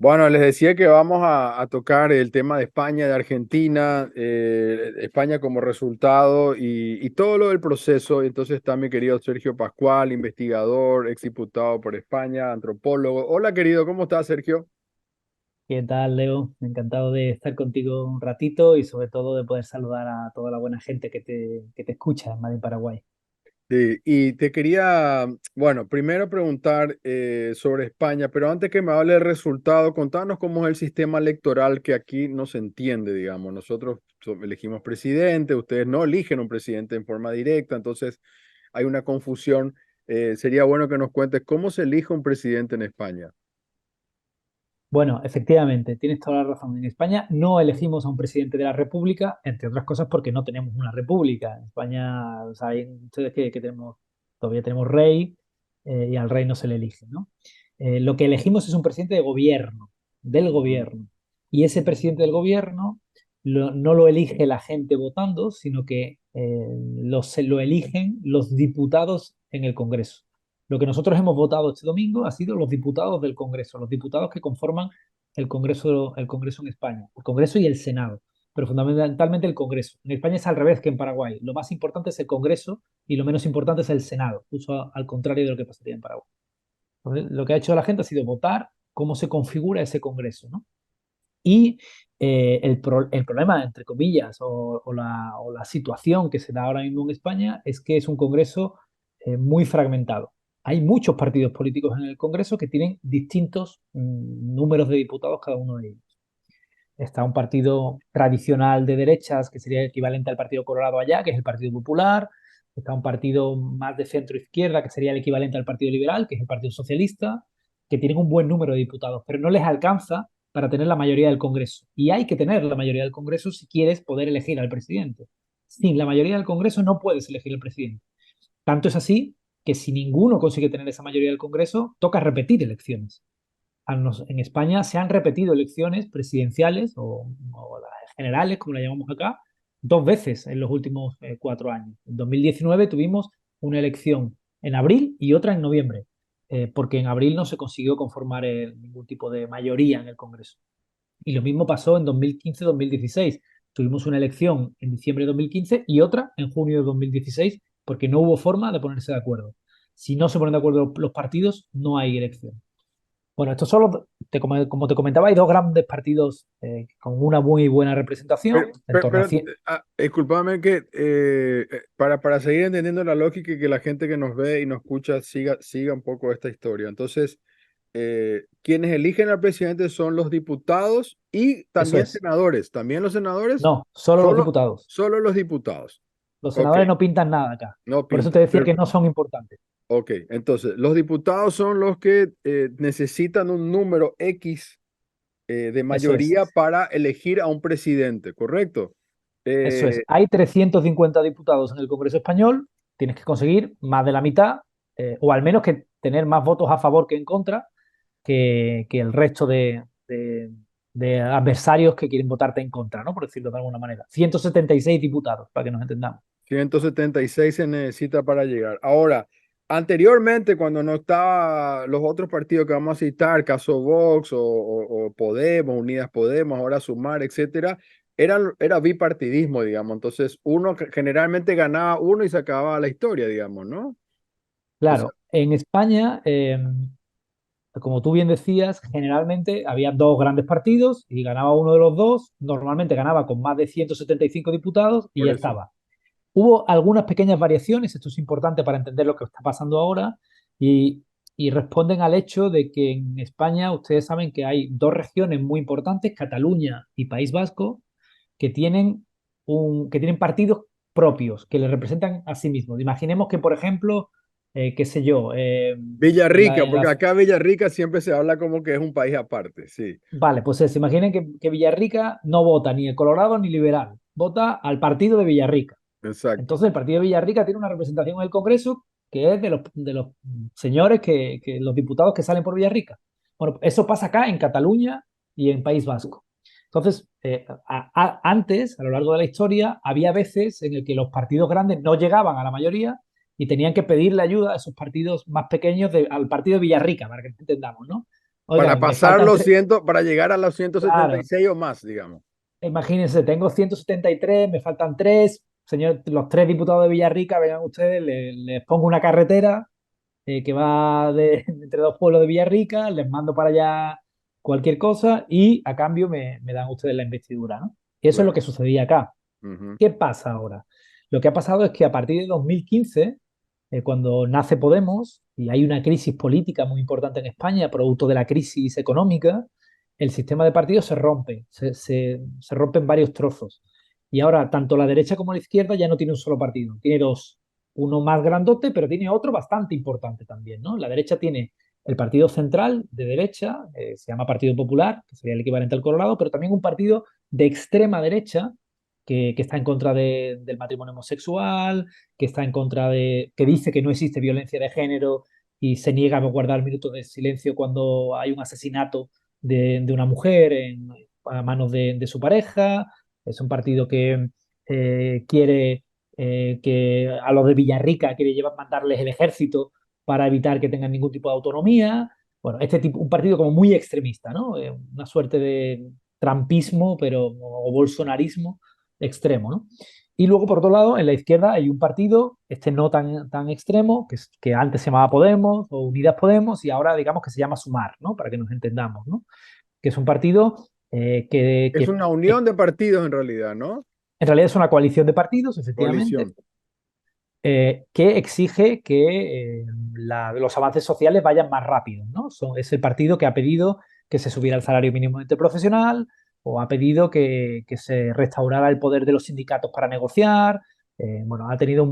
Bueno, les decía que vamos a tocar el tema de España, de Argentina, España como resultado y todo lo del proceso. Entonces está mi querido Sergio Pascual, investigador, exdiputado por España, antropólogo. Hola, querido, ¿cómo estás, Sergio? ¿Qué tal, Leo? Encantado de estar contigo un ratito y sobre todo de poder saludar a toda la buena gente que te escucha en Madrid, Paraguay. Sí, y te quería, bueno, primero preguntar sobre España, pero antes que me hable del resultado, contanos cómo es el sistema electoral que aquí no se entiende, digamos. Nosotros elegimos presidente, ustedes no eligen un presidente en forma directa, entonces hay una confusión. Sería bueno que nos cuentes cómo se elige un presidente en España. Bueno, efectivamente, tienes toda la razón. En España no elegimos a un presidente de la República, entre otras cosas porque no tenemos una república. En España, saben ustedes que todavía tenemos rey y al rey no se le elige, ¿no? Lo que elegimos es un presidente de gobierno, del Ujú. gobierno. Y ese presidente del gobierno no lo elige la gente votando, sino que se lo eligen los diputados en el Congreso. Lo que nosotros hemos votado este domingo ha sido los diputados del Congreso, los diputados que conforman el Congreso en España, el Congreso y el Senado, pero fundamentalmente el Congreso. En España es al revés que en Paraguay. Lo más importante es el Congreso y lo menos importante es el Senado, justo al contrario de lo que pasaría en Paraguay. Entonces, lo que ha hecho la gente ha sido votar cómo se configura ese Congreso, ¿no? Y el problema, entre comillas, o la situación que se da ahora mismo en España es que es un Congreso muy fragmentado. Hay muchos partidos políticos en el Congreso que tienen distintos números de diputados cada uno de ellos. Está un partido tradicional de derechas, que sería el equivalente al Partido Colorado allá, que es el Partido Popular. Está un partido más de centro-izquierda, que sería el equivalente al Partido Liberal, que es el Partido Socialista, que tienen un buen número de diputados, pero no les alcanza para tener la mayoría del Congreso. Y hay que tener la mayoría del Congreso si quieres poder elegir al presidente. Sin la mayoría del Congreso no puedes elegir al presidente. Tanto es así que si ninguno consigue tener esa mayoría del Congreso, toca repetir elecciones. En España se han repetido elecciones presidenciales o las generales, como la llamamos acá, dos veces en los últimos 4 años. En 2019 tuvimos una elección en abril y otra en noviembre, porque en abril no se consiguió conformar ningún tipo de mayoría en el Congreso. Y lo mismo pasó en 2015-2016. Tuvimos una elección en diciembre de 2015 y otra en junio de 2016 porque no hubo forma de ponerse de acuerdo. Si no se ponen de acuerdo los partidos, no hay elección. Bueno, estos son como te comentaba, hay dos grandes partidos con una muy buena representación, en torno a 100. Discúlpame que para seguir entendiendo la lógica y que la gente que nos ve y nos escucha siga un poco esta historia. Entonces, quienes eligen al presidente son los diputados y Eso también es. senadores. También los senadores, No, solo los solo, diputados. solo los diputados. Los Ok, senadores no pintan nada acá. no Por eso te pintan. decía que no son importantes. Ok, entonces, los diputados son los que necesitan un número X de Eso es. mayoría para elegir a un presidente, ¿correcto? Eso es. Eh, Hay 350 diputados en el Congreso Español. Tienes que conseguir más de la mitad, o al menos que tener más votos a favor que en contra, que el resto de adversarios que quieren votarte en contra, ¿no? Por decirlo de alguna manera. 176 diputados, para que nos entendamos. 176 se necesita para llegar. Ahora, anteriormente, cuando no estaba los otros partidos que vamos a citar, caso Vox o Podemos, Unidas Podemos, ahora Sumar, etcétera, era bipartidismo, digamos. Entonces, uno generalmente ganaba uno y se acababa la historia, digamos, ¿no? O sea, Claro, en España, como tú bien decías, generalmente había dos grandes partidos y ganaba uno de los dos. Normalmente ganaba con más de 175 diputados y por ya eso. estaba. Hubo algunas pequeñas variaciones, esto es importante para entender lo que está pasando ahora, y, y responden al hecho de que en España ustedes saben que hay dos regiones muy importantes, Cataluña y País Vasco, que tienen partidos propios, que les representan a sí mismos. Imaginemos que, por ejemplo, qué sé yo, en la, Villarrica, en porque las acá Villarrica siempre se habla como que es un país aparte, sí, Vale, pues se imaginen que Villarrica no vota ni el Colorado ni liberal, vota al partido de Villarrica. exacto. Entonces, el partido de Villarrica tiene una representación en el Congreso que es de los señores los diputados que salen por Villarrica. Bueno, eso pasa acá en Cataluña y en País Vasco. Entonces, antes, a lo largo de la historia, había veces en el que los partidos grandes no llegaban a la mayoría y tenían que pedirle ayuda a esos partidos más pequeños al partido de Villarrica, para que entendamos, ¿no? Oiga, Para me pasar faltan los tres. 100, para llegar a los ciento setenta y Claro, seis o más, digamos. imagínense, tengo 173, me faltan tres. Señor, los tres diputados de Villarrica, vengan ustedes, les pongo una carretera que va entre dos pueblos de Villarrica, les mando para allá cualquier cosa y a cambio me dan ustedes la investidura, ¿no? Y eso es lo que Claro. sucedía acá. Ujú. ¿Qué pasa ahora? Lo que ha pasado es que a partir de 2015, cuando nace Podemos y hay una crisis política muy importante en España, producto de la crisis económica, el sistema de partidos se rompe, se rompe en varios trozos. Y ahora tanto la derecha como la izquierda ya no tiene un solo partido, tiene dos. Uno más grandote, pero tiene otro bastante importante también, ¿no? La derecha tiene el partido central de derecha, se llama Partido Popular, que sería el equivalente al Colorado, pero también un partido de extrema derecha que está en contra del matrimonio homosexual, que está en contra que dice que no existe violencia de género y se niega a guardar minutos de silencio cuando hay un asesinato de una mujer a manos de su pareja. Es un partido que quiere que a los de Villarrica quiere mandarles el ejército para evitar que tengan ningún tipo de autonomía. Bueno, este tipo, un partido como muy extremista, ¿no? Una suerte de trampismo, pero o bolsonarismo extremo, ¿no? Y luego, por otro lado, en la izquierda hay un partido, este no tan extremo, que antes se llamaba Podemos o Unidas Podemos y ahora digamos que se llama Sumar, ¿no? Para que nos entendamos, ¿no? Que es un partido Es una unión de partidos en realidad, ¿no? en realidad es una coalición de partidos, efectivamente, Coalición. que exige que los avances sociales vayan más rápido, ¿no? Es el partido que ha pedido que se subiera el salario mínimo interprofesional o ha pedido que se restaurara el poder de los sindicatos para negociar. Bueno, ha tenido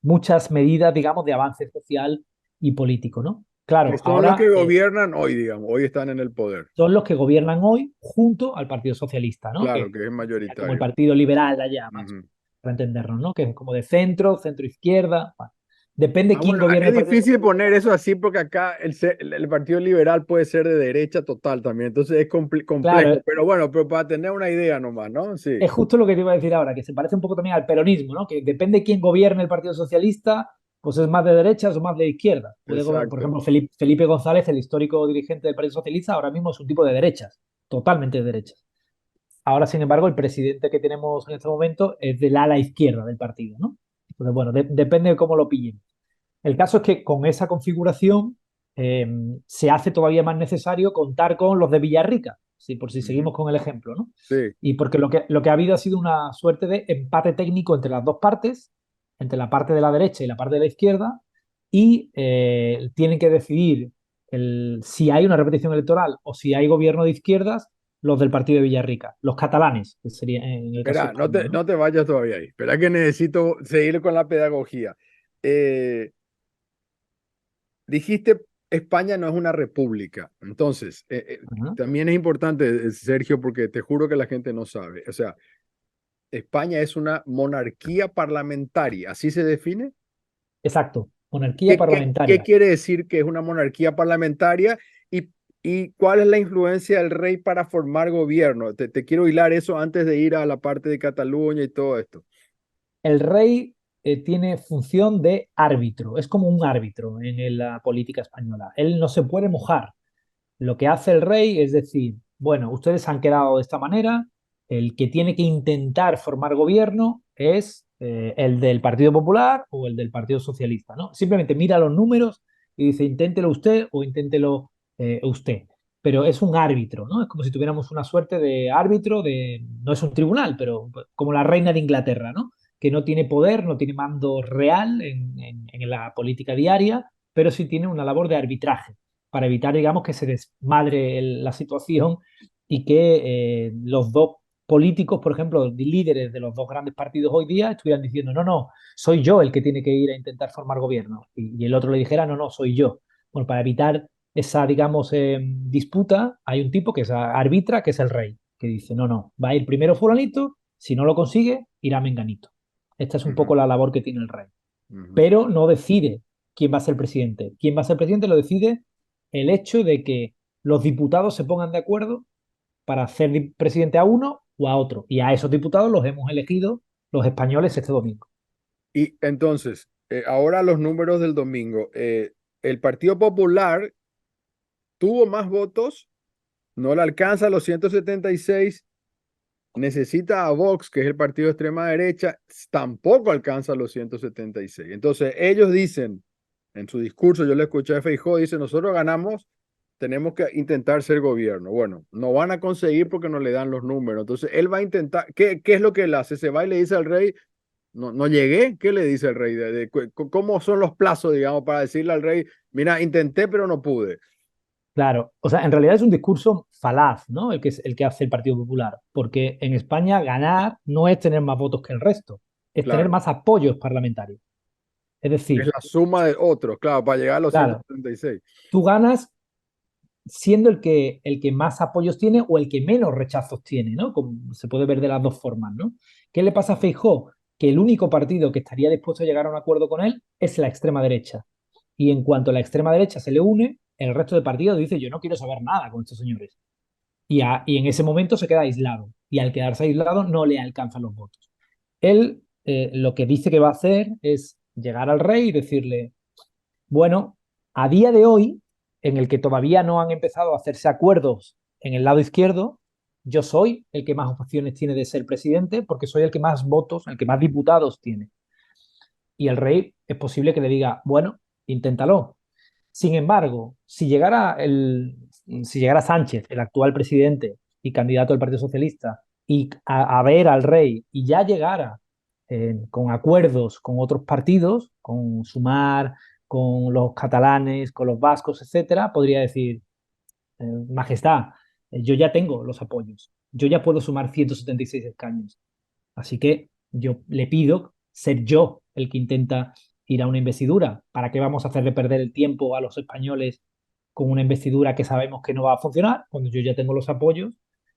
muchas medidas, digamos, de avance social y político, ¿no? Que Claro, son los ahora que gobiernan hoy, digamos, hoy están en el poder. son los que gobiernan hoy junto al Partido Socialista, ¿no? Claro, Que que es sería como el mayoritario. partido liberal de allá, más Ujú. para entendernos, ¿no? Que es como de centro, centro izquierda. Bueno, depende quién Bueno, gobierne es el Partido difícil Socialista. poner eso así porque acá el Partido Liberal puede ser de derecha total también, entonces es complejo, Claro, pero bueno, pero para tener una idea nomás, ¿no? Sí, es justo lo que te iba a decir ahora, que se parece un poco también al peronismo, ¿no? Que depende quién gobierne el Partido Socialista, pues es más de derechas o más de izquierda. Puede gobernar, por exacto. ejemplo, Felipe González, el histórico dirigente del Partido Socialista, ahora mismo es un tipo de derechas, totalmente de derechas. Ahora, sin embargo, el presidente que tenemos en este momento es del ala izquierda del partido, ¿no? Entonces, bueno, depende de cómo lo pillen. El caso es que con esa configuración eh, se hace todavía más necesario contar con los de Villarrica, ¿sí? Por si Ujú. seguimos con el ejemplo, ¿no? Sí, Y porque lo que ha habido ha sido una suerte de empate técnico entre las dos partes, entre la parte de la derecha y la parte de la izquierda, y tienen que decidir si hay una repetición electoral o si hay gobierno de izquierdas, los del partido de Villarrica, los catalanes, que sería en el caso espera, español, ¿no? no te vayas todavía ahí, espera que necesito seguir con la pedagogía. Eh, Dijiste, España no es una república. Entonces, Ajá. también es importante, Sergio, porque te juro que la gente no sabe. O sea, España es una monarquía parlamentaria, ¿así se define? Exacto, monarquía Qué parlamentaria. quiere decir que es una monarquía parlamentaria y, y cuál es la influencia del rey para formar gobierno? Te quiero hilar eso antes de ir a la parte de Cataluña y todo esto. El rey tiene función de árbitro, es como un árbitro en la política española. Él no se puede mojar. Lo que hace el rey es decir, bueno, ustedes han quedado de esta manera, el que tiene que intentar formar gobierno es el del Partido Popular o el del Partido Socialista, ¿no? Simplemente mira los números y dice, inténtelo usted o inténtelo usted. Pero es un árbitro, ¿no? Es como si tuviéramos una suerte de árbitro no es un tribunal, pero como la reina de Inglaterra, ¿no? Que no tiene poder, no tiene mando real en la política diaria, pero sí tiene una labor de arbitraje para evitar, digamos, que se desmadre la situación y que los dos políticos, por ejemplo, líderes de los dos grandes partidos hoy día, estuvieran diciendo, no, no, soy yo el que tiene que ir a intentar formar gobierno. Y el otro le dijera, no, no, soy yo. Bueno, para evitar esa, digamos, disputa, hay un tipo que arbitra, que es el rey, que dice, no, no, va a ir primero fulanito, si no lo consigue, irá menganito. Esta es un Ujú, poco la labor que tiene el rey, ujú. pero no decide quién va a ser presidente. Quién va a ser presidente lo decide el hecho de que los diputados se pongan de acuerdo para hacer presidente a uno o a otro. Y a esos diputados los hemos elegido los españoles este domingo. Y entonces, ahora los números del domingo. El Partido Popular tuvo más votos no le alcanza los 176, necesita a Vox, que es el partido de extrema derecha, tampoco alcanza los 176. Entonces, ellos dicen, en su discurso, yo le escuché a Feijóo, dice, nosotros ganamos, tenemos que intentar ser gobierno. Bueno, no van a conseguir porque no le dan los números. Entonces, él va a intentar, ¿qué es lo que él hace? Se va y le dice al rey, no, no llegué, ¿qué le dice el rey? ¿Cómo son los plazos, digamos, para decirle al rey, mira, intenté, pero no pude? Claro, o sea, en realidad es un discurso falaz, ¿no? El que hace el Partido Popular, porque en España ganar no es tener más votos que el resto, es tener Claro, más apoyos parlamentarios. Es es decir, la suma de otros, claro, para llegar a los claro, 176. tú ganas siendo el que más apoyos tiene o el que menos rechazos tiene, ¿no? Como se puede ver de las dos formas, ¿no? ¿Qué le pasa a Feijóo? Que el único partido que estaría dispuesto a llegar a un acuerdo con él es la extrema derecha. Y en cuanto la extrema derecha se le une, el resto de partidos dice, yo no quiero saber nada con estos señores. Y en ese momento se queda aislado. Y al quedarse aislado no le alcanzan los votos. Él lo que dice que va a hacer es llegar al rey y decirle, bueno, a día de hoy, en el que todavía no han empezado a hacerse acuerdos en el lado izquierdo, yo soy el que más opciones tiene de ser presidente porque soy el que más votos, el que más diputados tiene. Y el rey es posible que le diga, bueno, inténtalo. Sin embargo, si llegara Sánchez, el actual presidente y candidato del Partido Socialista, y a ver al rey y ya llegara con acuerdos con otros partidos, con Sumar, con los catalanes, con los vascos, etcétera, podría decir, Majestad, yo ya tengo los apoyos, yo ya puedo sumar 176 escaños. Así que yo le pido ser yo el que intenta ir a una investidura. ¿Para qué vamos a hacerle perder el tiempo a los españoles con una investidura que sabemos que no va a funcionar cuando yo ya tengo los apoyos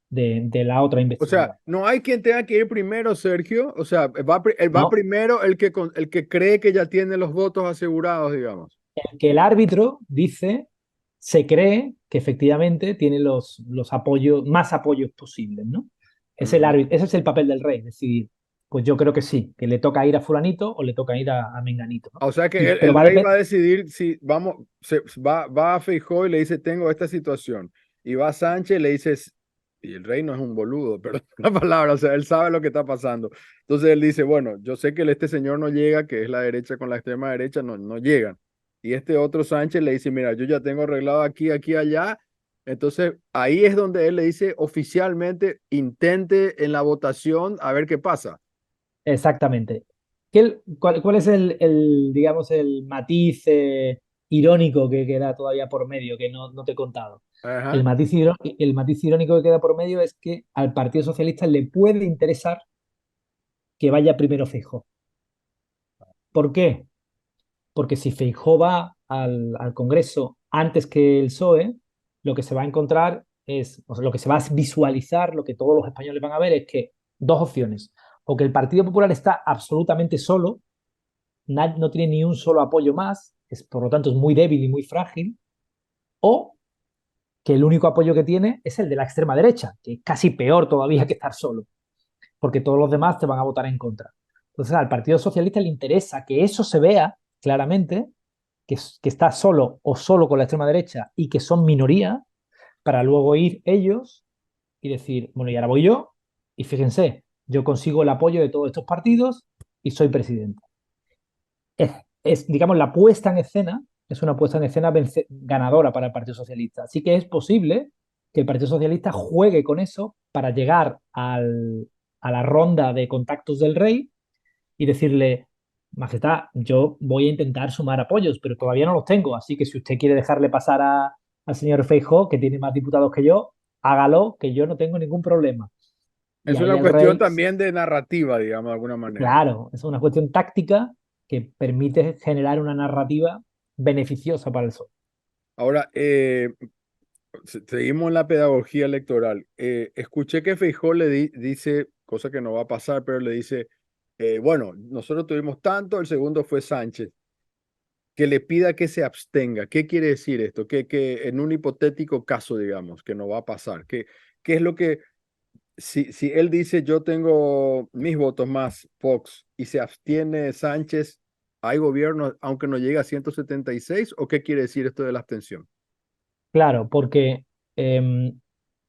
de la otra O sea, investidura? no hay quien tenga que ir primero, Sergio. O sea, va No, primero el que cree que ya tiene los votos asegurados, digamos. el que el árbitro dice, se cree que efectivamente tiene los apoyos, más apoyos posibles, ¿no? Es el Ujú. árbitro, ese es el papel del rey, decidir. Pues yo creo que sí, que le toca ir a fulanito o le toca ir a Menganito, ¿no? O sea que Y, pero el va a rey va a depender. decidir si vamos, va a Feijóo y le dice, tengo esta situación. Y va Sánchez y le dice, y el rey no es un boludo, pero la palabra, o sea, él sabe lo que está pasando. Entonces él dice, bueno, yo sé que este señor no llega, que es la derecha con la extrema derecha, no, no llegan. Y este otro Sánchez le dice, mira, yo ya tengo arreglado aquí, aquí, allá. Entonces ahí es donde él le dice oficialmente, intente en la votación a ver qué pasa. Exactamente. ¿Cuál es digamos, el matiz irónico que queda todavía por medio, que no te he contado? Ajá. El matiz irónico que queda por medio es que al Partido Socialista le puede interesar que vaya primero Feijóo. ¿Por qué? Porque si Feijóo va al Congreso antes que el PSOE, lo que se va a encontrar es, o sea, lo que se va a visualizar, lo que todos los españoles van a ver es que dos opciones. O que el Partido Popular está absolutamente solo, no tiene ni un solo apoyo más, por lo tanto es muy débil y muy frágil, o que el único apoyo que tiene es el de la extrema derecha, que es casi peor todavía que estar solo, porque todos los demás te van a votar en contra. Entonces al Partido Socialista le interesa que eso se vea claramente, que está solo o solo con la extrema derecha y que son minoría, para luego ir ellos y decir, bueno, y ahora voy yo, y fíjense, yo consigo el apoyo de todos estos partidos y soy presidente. Digamos, la puesta en escena es una puesta en escena ganadora para el Partido Socialista. Así que es posible que el Partido Socialista juegue con eso para llegar a la ronda de contactos del rey y decirle, Majestad, yo voy a intentar sumar apoyos, pero todavía no los tengo. Así que si usted quiere dejarle pasar al señor Feijóo, que tiene más diputados que yo, hágalo, que yo no tengo ningún problema. Y Es ahí una el cuestión rey, también de narrativa, digamos, de alguna manera. claro, es una cuestión táctica que permite generar una narrativa beneficiosa para el PSOE. Ahora, seguimos en la pedagogía electoral. Escuché que Feijóo dice, cosa que no va a pasar, pero le dice, bueno, nosotros tuvimos tanto, el segundo fue Sánchez, que le pida que se abstenga. ¿Qué quiere decir esto? Que en un hipotético caso, digamos, que no va a pasar, ¿qué es lo que, si él dice, yo tengo mis votos más Fox y se abstiene Sánchez, ¿hay gobierno aunque no llegue a 176? ¿O qué quiere decir esto de la abstención? Claro, porque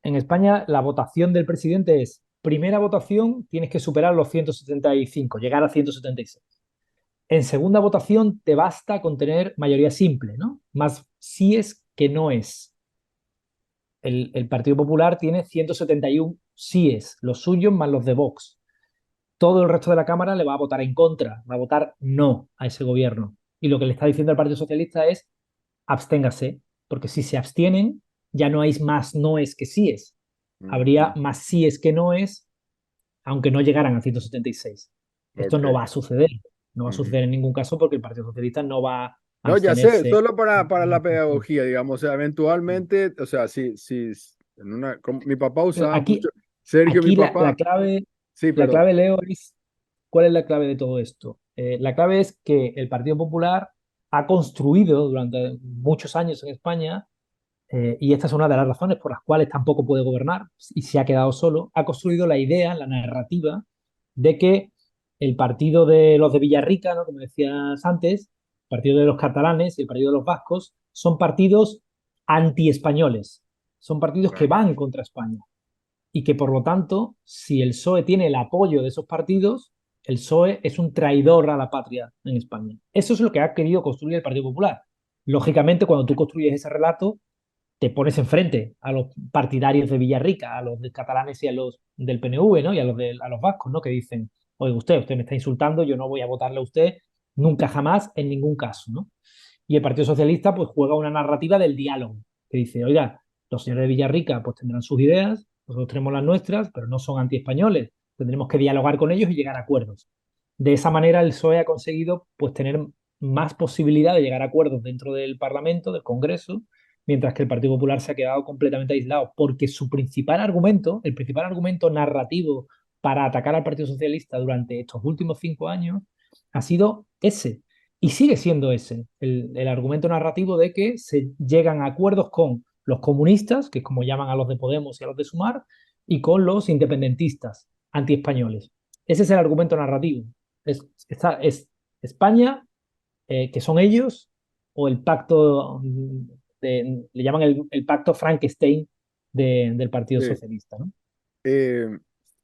En España la votación del presidente es, primera votación tienes que superar los 175, llegar a 176. En segunda votación te basta con tener mayoría simple, ¿no? Más sí es que no es. El Partido Popular tiene 171 síes, los suyos más los de Vox. Todo el resto de la Cámara le va a votar en contra, va a votar no a ese gobierno. Y lo que le está diciendo el Partido Socialista es absténgase, porque si se abstienen, ya no hay más noes que síes. Habría Ujú. más síes que noes, aunque no llegaran a 176. Esto Ok. no va a suceder. No va a Ujú. suceder en ningún caso porque el Partido Socialista no va a No, ya sé, abstenerse. solo para la pedagogía, digamos, o sea, eventualmente, o sea, si mi papá usaba mucho, Aquí, Sergio, mi aquí papá, sí, la perdón, clave, Leo, es ¿cuál es la clave de todo esto? La clave es que el Partido Popular ha construido durante muchos años en España, y esta es una de las razones por las cuales tampoco puede gobernar y se ha quedado solo, ha construido la idea, la narrativa de que el partido de los de Villarrica, ¿no? Como decías antes, el partido de los catalanes y el partido de los vascos, son partidos anti-españoles, son partidos que claro, van contra España y que por lo tanto, si el PSOE tiene el apoyo de esos partidos, el PSOE es un traidor a la patria en España. Eso es lo que ha querido construir el Partido Popular. Lógicamente, cuando tú construyes ese relato, te pones enfrente a los partidarios de Villarrica, a los de catalanes y a los del PNV, ¿no? Y a los vascos, ¿no? Que dicen, oye, usted me está insultando, yo no voy a votarle a usted nunca jamás, en ningún caso, ¿no? Y el Partido Socialista pues juega una narrativa del diálogo, que dice, oiga, los señores de Villarrica pues tendrán sus ideas, nosotros tenemos las nuestras, pero no son antiespañoles, tendremos que dialogar con ellos y llegar a acuerdos. De esa manera el PSOE ha conseguido pues tener más posibilidad de llegar a acuerdos dentro del Parlamento, del Congreso, mientras que el Partido Popular se ha quedado completamente aislado, porque su principal argumento, el principal argumento narrativo para atacar al Partido Socialista durante estos últimos 5 años, ha sido ese, y sigue siendo ese, el argumento narrativo de que se llegan a acuerdos con los comunistas, que es como llaman a los de Podemos y a los de Sumar, y con los independentistas antiespañoles. Ese es el argumento narrativo. Es España, que son ellos, o el pacto, le llaman el pacto Frankenstein del Partido sí. Socialista, ¿no? Eh,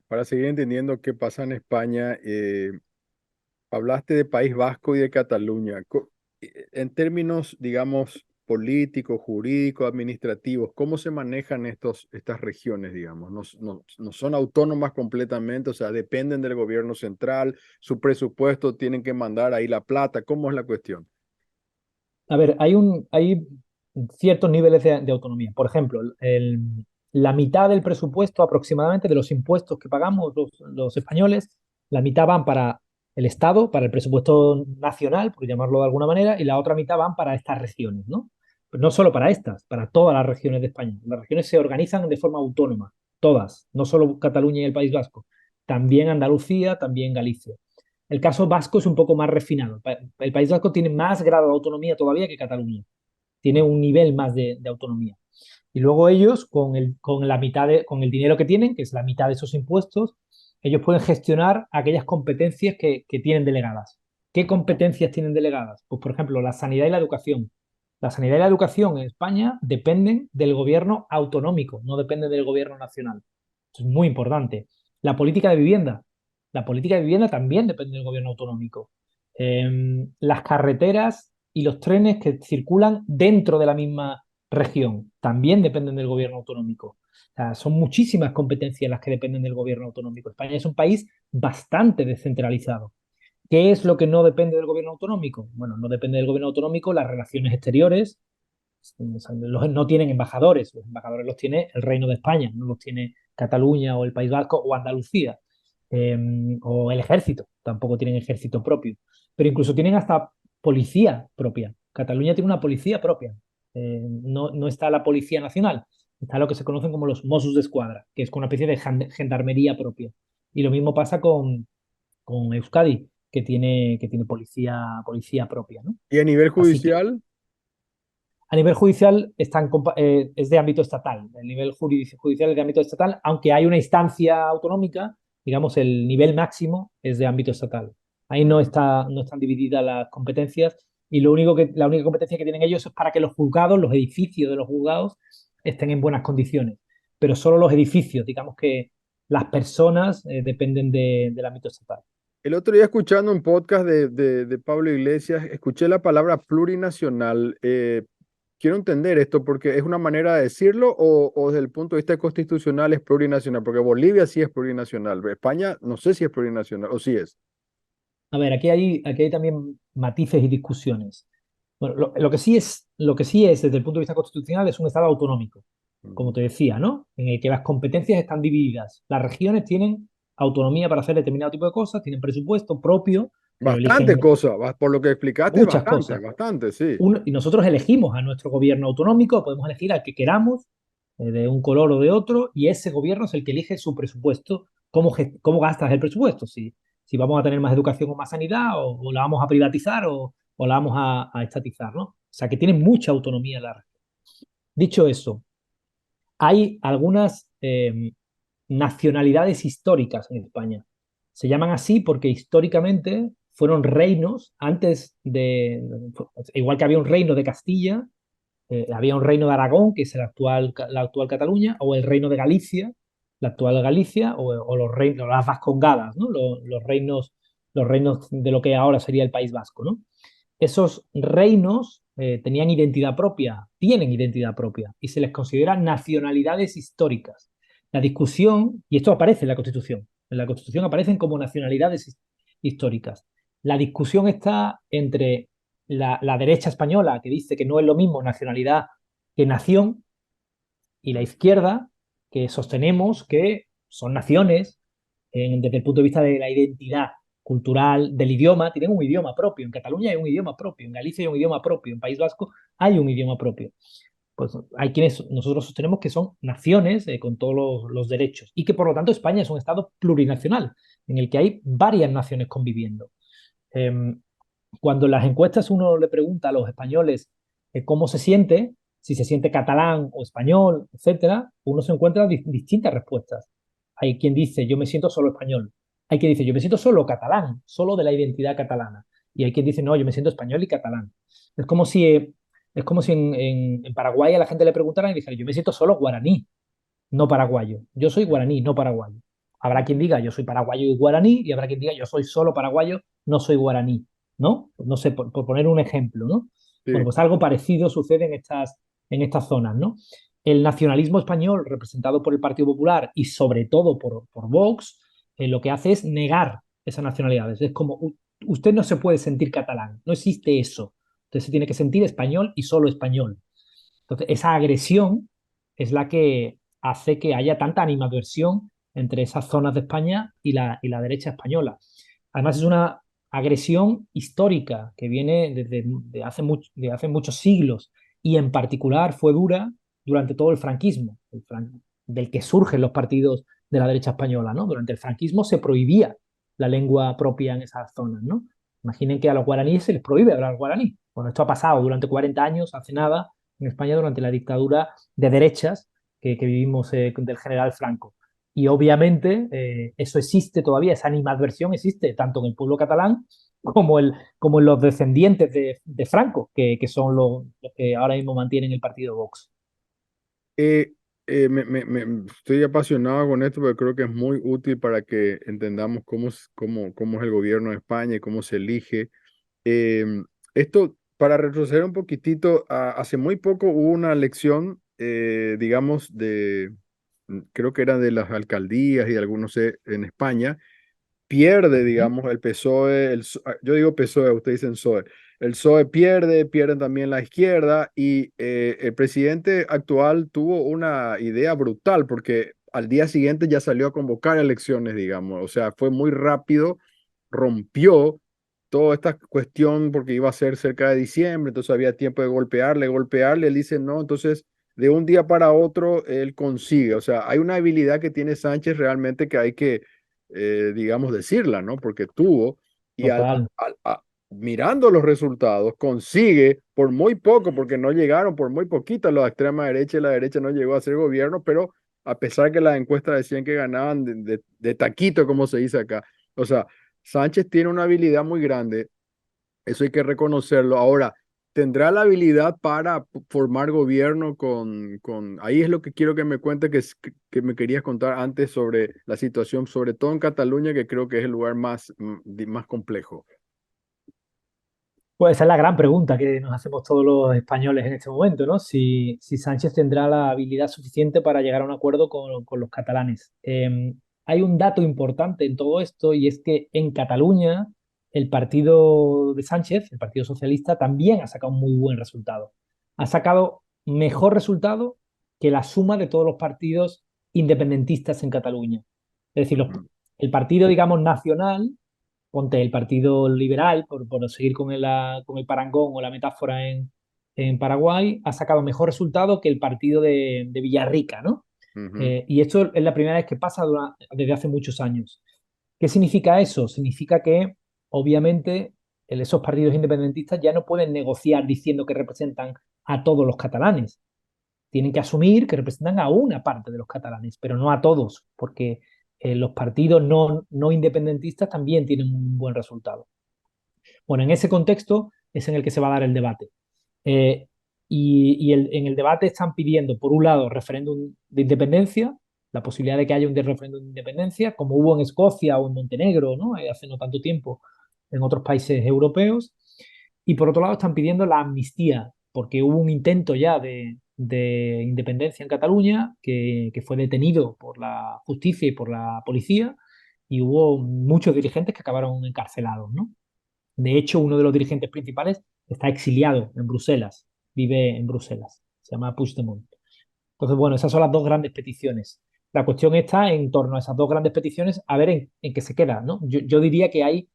para seguir entendiendo qué pasa en España, hablaste de País Vasco y de Cataluña. En términos, digamos, políticos, jurídicos, administrativos, ¿cómo se manejan estas regiones, digamos? No son autónomas completamente, o sea, dependen del gobierno central, su presupuesto tienen que mandar ahí la plata. ¿Cómo es la cuestión? A ver, hay ciertos niveles de autonomía. Por ejemplo, la mitad del presupuesto aproximadamente de los impuestos que pagamos los españoles, la mitad van para el Estado, para el presupuesto nacional, por llamarlo de alguna manera, y la otra mitad van para estas regiones, ¿no? Pero no solo para estas, para todas las regiones de España. Las regiones se organizan de forma autónoma, todas, no solo Cataluña y el País Vasco, también Andalucía, también Galicia. El caso vasco es un poco más refinado. El País Vasco tiene más grado de autonomía todavía que Cataluña. Tiene un nivel más de autonomía. Y luego ellos, con la mitad con el dinero que tienen, que es la mitad de esos impuestos, ellos pueden gestionar aquellas competencias que tienen delegadas. ¿Qué competencias tienen delegadas? Pues, por ejemplo, la sanidad y la educación. La sanidad y la educación en España dependen del gobierno autonómico, no dependen del gobierno nacional. Eso es muy importante. La política de vivienda. La política de vivienda también depende del gobierno autonómico. Las carreteras y los trenes que circulan dentro de la misma región también dependen del gobierno autonómico. O sea, son muchísimas competencias las que dependen del gobierno autonómico. España es un país bastante descentralizado. ¿Qué es lo que no depende del gobierno autonómico? Bueno, no depende del gobierno autonómico las relaciones exteriores. No tienen embajadores, los embajadores los tiene el Reino de España, no los tiene Cataluña o el País Vasco o Andalucía. Eh, o el ejército, tampoco tienen ejército propio, pero incluso tienen hasta policía propia. Cataluña tiene una policía propia. No está la Policía Nacional, está lo que se conocen como los Mossos d'Esquadra, que es una especie de gendarmería propia. Y lo mismo pasa con Euskadi, que tiene policía propia, ¿no? Y a nivel Así que judicial, a nivel judicial es de ámbito estatal. El nivel judicial es de ámbito estatal, aunque hay una instancia autonómica, digamos, el nivel máximo es de ámbito estatal. Ahí ujú, no están divididas las competencias y la única competencia que tienen ellos es para que los juzgados, los edificios de los juzgados, estén en buenas condiciones. pero solo los edificios, digamos que las personas dependen del ámbito estatal. El otro día escuchando un podcast de Pablo Iglesias, escuché la palabra plurinacional. Quiero entender esto porque es una manera de decirlo o desde el punto de vista constitucional es plurinacional, porque Bolivia sí es plurinacional, España no sé si es plurinacional o sí es. A ver, aquí hay también matices y discusiones. Bueno, lo que sí es, desde el punto de vista constitucional, es un Estado autonómico, como Ujú. te decía, ¿no? En el que las competencias están divididas. Las regiones tienen autonomía para hacer determinado tipo de cosas, tienen presupuesto propio, que lo Bastante eligen cosas, por lo que explicaste, muchas bastante, cosas. bastante, sí. Y nosotros elegimos a nuestro gobierno autonómico, podemos elegir al que queramos, de un color o de otro, y ese gobierno es el que elige su presupuesto, cómo gastas el presupuesto, si vamos a tener más educación o más sanidad, o la vamos a privatizar o la vamos a estatizar, ¿no? O sea, que tiene mucha autonomía la región. Dicho eso, hay algunas nacionalidades históricas en España. Se llaman así porque históricamente fueron reinos antes igual que había un reino de Castilla, había un reino de Aragón, que es la actual Cataluña, o el reino de Galicia, la actual Galicia, o los reinos, las Vascongadas, ¿no? Los reinos de lo que ahora sería el País Vasco, ¿no? Esos reinos tenían identidad propia, tienen identidad propia, y se les considera nacionalidades históricas. La discusión, y esto aparece en la Constitución aparecen como nacionalidades históricas. La discusión está entre la derecha española, que dice que no es lo mismo nacionalidad que nación, y la izquierda, que sostenemos que son naciones desde el punto de vista de la identidad cultural, del idioma, tienen un idioma propio. En Cataluña hay un idioma propio, en Galicia hay un idioma propio, en País Vasco hay un idioma propio. Pues hay quienes nosotros sostenemos que son naciones con todos los derechos y que por lo tanto España es un Estado plurinacional en el que hay varias naciones conviviendo. Eh, Cuando en las encuestas uno le pregunta a los españoles cómo se siente, si se siente catalán o español, etcétera, uno se encuentra distintas respuestas. Hay quien dice, yo me siento solo español. Hay quien dice, yo me siento solo catalán, solo de la identidad catalana. Y hay quien dice, no, yo me siento español y catalán. Es como si, es como si en Paraguay a la gente le preguntaran y dijera, yo me siento solo guaraní, no paraguayo. Yo soy guaraní, no paraguayo. Habrá quien diga, yo soy paraguayo y guaraní, y habrá quien diga, yo soy solo paraguayo, no soy guaraní, ¿no? No sé, por poner un ejemplo, ¿no? Bueno, Sí. pues algo parecido sucede en estas zonas, ¿no? El nacionalismo español, representado por el Partido Popular y sobre todo por Vox, lo que hace es negar esas nacionalidades. Es como, usted no se puede sentir catalán, no existe eso. Usted se tiene que sentir español y solo español. Entonces, esa agresión es la que hace que haya tanta animadversión entre esas zonas de España y la derecha española. Además, es una agresión histórica que viene de hace muchos siglos y en particular fue dura durante todo el franquismo, del que surgen los partidos de la derecha española, ¿no? Durante el franquismo se prohibía la lengua propia en esas zonas, ¿no? Imaginen que a los guaraníes se les prohíbe hablar guaraní. Bueno, esto ha pasado durante 40 años, hace nada, en España durante la dictadura de derechas que vivimos del general Franco. Y obviamente eso existe todavía, esa animadversión existe tanto en el pueblo catalán como en los descendientes de Franco, que son los que ahora mismo mantienen el partido Vox. Eh, estoy apasionado con esto porque creo que es muy útil para que entendamos cómo es el gobierno de España y cómo se elige. Esto, para retroceder un poquitito, hace muy poco hubo una elección, digamos, creo que era de las alcaldías y de algunos en España. Pierde, ¿Mm? digamos, el PSOE, yo digo PSOE, ustedes dicen PSOE. El PSOE pierde, pierden también la izquierda y el presidente actual tuvo una idea brutal porque al día siguiente ya salió a convocar elecciones, digamos, o sea, fue muy rápido, rompió toda esta cuestión porque iba a ser cerca de diciembre, entonces había tiempo de golpearle, él dice no, entonces de un día para otro él consigue, o sea, hay una habilidad que tiene Sánchez realmente que hay que digamos, decirla, ¿no? Porque tuvo, y Total, mirando los resultados, consigue por muy poco, porque no llegaron por muy poquito la extrema derecha y la derecha no llegó a ser gobierno, pero a pesar que las encuestas decían que ganaban de taquito, como se dice acá. O sea, Sánchez tiene una habilidad muy grande, eso hay que reconocerlo. Ahora, tendrá la habilidad para formar gobierno ahí es lo que quiero que me cuente, que me querías contar antes sobre la situación, sobre todo en Cataluña, que creo que es el lugar más complejo. Pues esa es la gran pregunta que nos hacemos todos los españoles en este momento, ¿no? Si Sánchez tendrá la habilidad suficiente para llegar a un acuerdo con los catalanes. Hay un dato importante en todo esto y es que en Cataluña el partido de Sánchez, el Partido Socialista, también ha sacado un muy buen resultado. Ha sacado mejor resultado que la suma de todos los partidos independentistas en Cataluña. Es decir, Ujú, el partido, digamos, nacional, ponte el Partido Liberal, por seguir con el parangón o la metáfora en Paraguay, ha sacado mejor resultado que el partido de Villarrica, ¿no? ujú. Y esto es la primera vez que pasa desde hace muchos años. ¿Qué significa eso? Significa que, obviamente, esos partidos independentistas ya no pueden negociar diciendo que representan a todos los catalanes. Tienen que asumir que representan a una parte de los catalanes, pero no a todos, porque los partidos no independentistas también tienen un buen resultado. Bueno, en ese contexto es en el que se va a dar el debate. Eh, en el debate están pidiendo, por un lado, referéndum de independencia, la posibilidad de que haya un referéndum de independencia, como hubo en Escocia o en Montenegro, ¿no? Hace no tanto tiempo, en otros países europeos. Y por otro lado, están pidiendo la amnistía, porque hubo un intento ya de independencia en Cataluña que fue detenido por la justicia y por la policía, y hubo muchos dirigentes que acabaron encarcelados, ¿no? De hecho, uno de los dirigentes principales está exiliado en Bruselas, vive en Bruselas, se llama Puigdemont. Entonces, bueno, esas son las dos grandes peticiones. La cuestión está en torno a esas dos grandes peticiones, a ver en qué se queda, ¿no? Yo diría que hay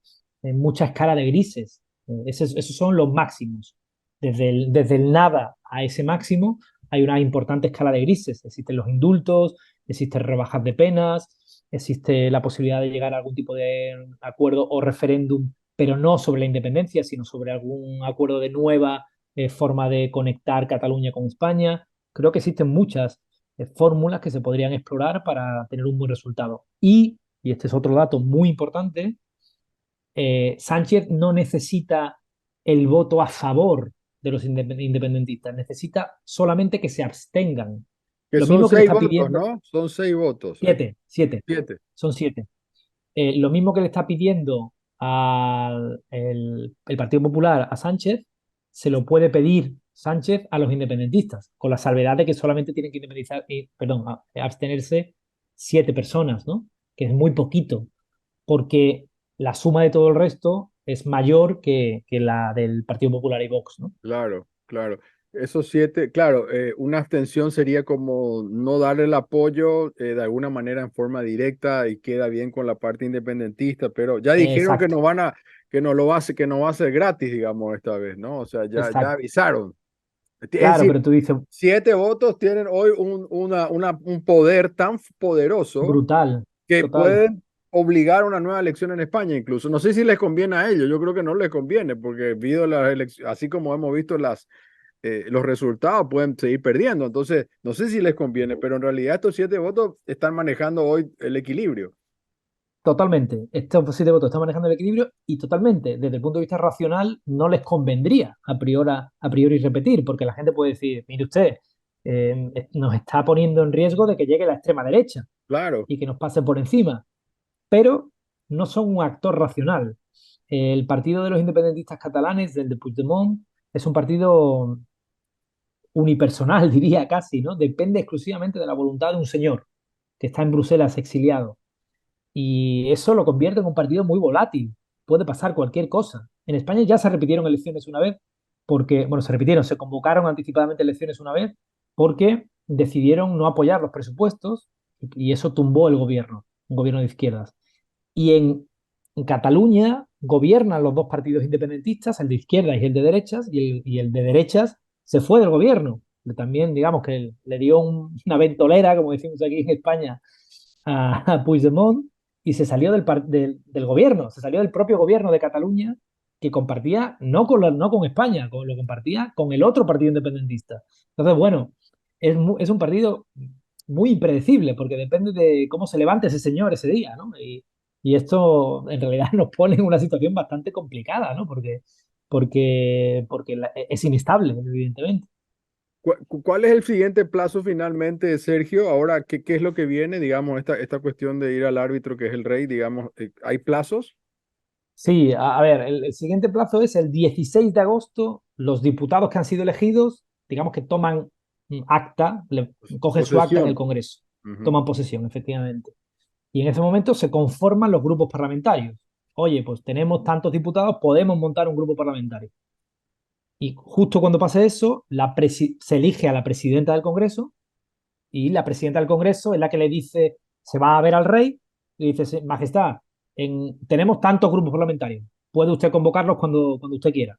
mucha escala de grises. Esos son los máximos. Desde el nada a ese máximo hay una importante escala de grises. Existen los indultos, existen rebajas de penas, existe la posibilidad de llegar a algún tipo de acuerdo o referéndum, pero no sobre la independencia, sino sobre algún acuerdo de nueva forma de conectar Cataluña con España. Creo que existen muchas fórmulas que se podrían explorar para tener un buen resultado. Y este es otro dato muy importante, Sánchez no necesita el voto a favor de los independentistas, necesita solamente que se abstengan. Que Lo son mismo que le seis está votos, pidiendo, ¿no? Son 6 votos. siete, 7. son siete. Lo mismo que le está pidiendo al el Partido Popular a Sánchez, se lo puede pedir Sánchez a los independentistas, con la salvedad de que solamente tienen que abstenerse 7 personas, ¿no? Que es muy poquito, porque la suma de todo el resto es mayor que la del Partido Popular y Vox, ¿no? Claro, claro. Esos 7, claro, una abstención sería como no darle el apoyo de alguna manera en forma directa y queda bien con la parte independentista, pero ya dijeron que Exacto, no van a, que no lo va a hacer, que no va a ser gratis, digamos, esta vez, ¿no? O sea, ya exacto. avisaron. Es Claro, decir, pero tú dices, 7 votos tienen hoy un poder tan poderoso brutal, que total. pueden obligar a una nueva elección en España, incluso. No sé si les conviene a ellos, yo creo que no les conviene, porque así como hemos visto los resultados, pueden seguir perdiendo. Entonces, no sé si les conviene, pero en realidad estos 7 votos están manejando hoy el equilibrio. Totalmente. Estos 7 votos están manejando el equilibrio y totalmente, desde el punto de vista racional, no les convendría a priori repetir, porque la gente puede decir, mire usted, nos está poniendo en riesgo de que llegue la extrema derecha Claro, y que nos pase por encima, pero no son un actor racional. El partido de los independentistas catalanes, del de Puigdemont, es un partido unipersonal, diría casi, ¿no? Depende exclusivamente de la voluntad de un señor que está en Bruselas exiliado. Y eso lo convierte en un partido muy volátil. Puede pasar cualquier cosa. En España ya se repitieron elecciones una vez, porque, bueno, se convocaron anticipadamente elecciones una vez, porque decidieron no apoyar los presupuestos y eso tumbó el gobierno, un gobierno de izquierdas. Y en Cataluña gobiernan los dos partidos independentistas, el de izquierdas y el de derechas, y el de derechas se fue del gobierno. También, digamos, que le dio una ventolera, como decimos aquí en España, a Puigdemont y se salió del gobierno, se salió del propio gobierno de Cataluña que compartía no con España, lo compartía con el otro partido independentista. Entonces, bueno, es un partido muy impredecible porque depende de cómo se levante ese señor ese día, ¿no? Y esto en realidad nos pone en una situación bastante complicada, ¿no? Porque porque es inestable, evidentemente. ¿Cuál es el siguiente plazo finalmente, Sergio? Ahora, ¿qué es lo que viene? Digamos, esta cuestión de ir al árbitro que es el rey, digamos, ¿hay plazos? Sí, a ver, el siguiente plazo es el 16 de agosto. Los diputados que han sido elegidos, digamos que toman acta, cogen su acta en el Posesión. Congreso, Ujú. toman posesión, efectivamente. Y en ese momento se conforman los grupos parlamentarios. Oye, pues tenemos tantos diputados, podemos montar un grupo parlamentario. Y justo cuando pase eso, se elige a la presidenta del Congreso y la presidenta del Congreso es la que le dice, se va a ver al rey y dice, Majestad, tenemos tantos grupos parlamentarios, puede usted convocarlos cuando usted quiera.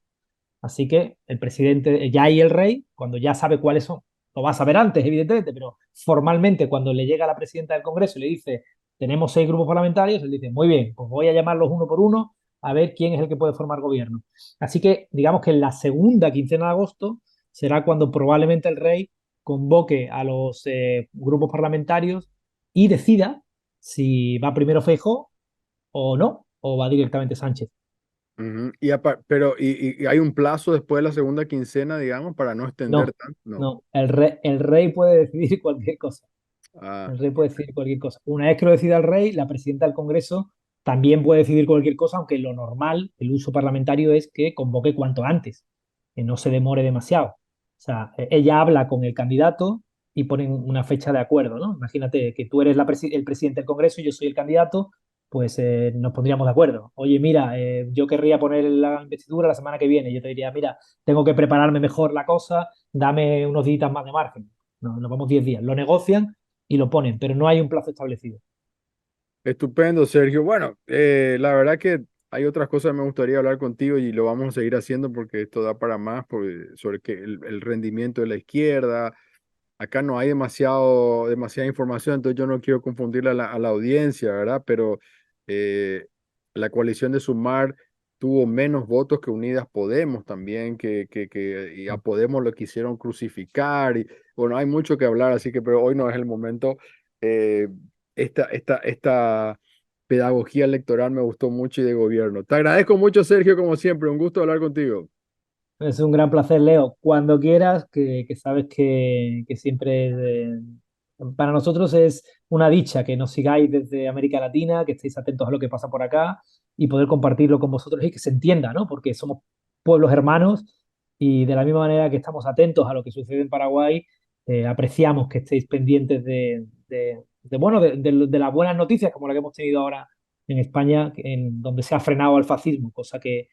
Así que el presidente, ya y el rey, cuando ya sabe cuáles son, lo va a saber antes, evidentemente, pero formalmente cuando le llega a la presidenta del Congreso y le dice, tenemos 6 grupos parlamentarios, él dice, muy bien, pues voy a llamarlos uno por uno a ver quién es el que puede formar gobierno. Así que digamos que en la segunda quincena de agosto será cuando probablemente el rey convoque a los grupos parlamentarios y decida si va primero Feijóo o no, o va directamente Sánchez. Ujú. Pero, y hay un plazo después de la segunda quincena, digamos, para no extender No, tanto. No. no, el rey puede decidir cualquier cosa. Ah, El rey puede decidir cualquier cosa. Una vez que lo decida el rey, la presidenta del Congreso también puede decidir cualquier cosa, aunque lo normal, el uso parlamentario es que convoque cuanto antes, que no se demore demasiado. O sea, ella habla con el candidato y ponen una fecha de acuerdo, ¿no? Imagínate que tú eres el presidente del Congreso y yo soy el candidato, pues nos pondríamos de acuerdo. Oye, mira, yo querría poner la investidura la semana que viene. Yo te diría, mira, tengo que prepararme mejor la cosa, dame unos días más de margen. No, nos vamos 10 días. Lo negocian y lo ponen, pero no hay un plazo establecido. estupendo, Sergio. Bueno, la verdad que hay otras cosas que me gustaría hablar contigo y lo vamos a seguir haciendo porque esto da para más sobre el rendimiento de la izquierda. Acá no hay demasiada información, entonces yo no quiero confundir a la audiencia, ¿verdad? Pero eh, la coalición de Sumar tuvo menos votos que Unidas Podemos también, y a Podemos lo quisieron crucificar. Y bueno, hay mucho que hablar, así que, pero hoy no es el momento. Eh, esta pedagogía electoral me gustó mucho y de gobierno. Te agradezco mucho, Sergio, como siempre. Un gusto hablar contigo. Es un gran placer, Leo. Cuando quieras, que sabes que siempre para nosotros es una dicha que nos sigáis desde América Latina, que estéis atentos a lo que pasa por acá y poder compartirlo con vosotros y que se entienda, ¿no? Porque somos pueblos hermanos y de la misma manera que estamos atentos a lo que sucede en Paraguay, apreciamos que estéis pendientes bueno, de las buenas noticias como la que hemos tenido ahora en España, en donde se ha frenado al fascismo, cosa que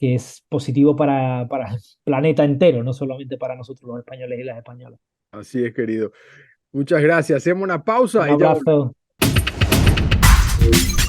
es positivo para el planeta entero, no solamente para nosotros los españoles y las españolas. Así es, querido. Muchas gracias. Hacemos una Un pausa y ya volvemos. abrazo.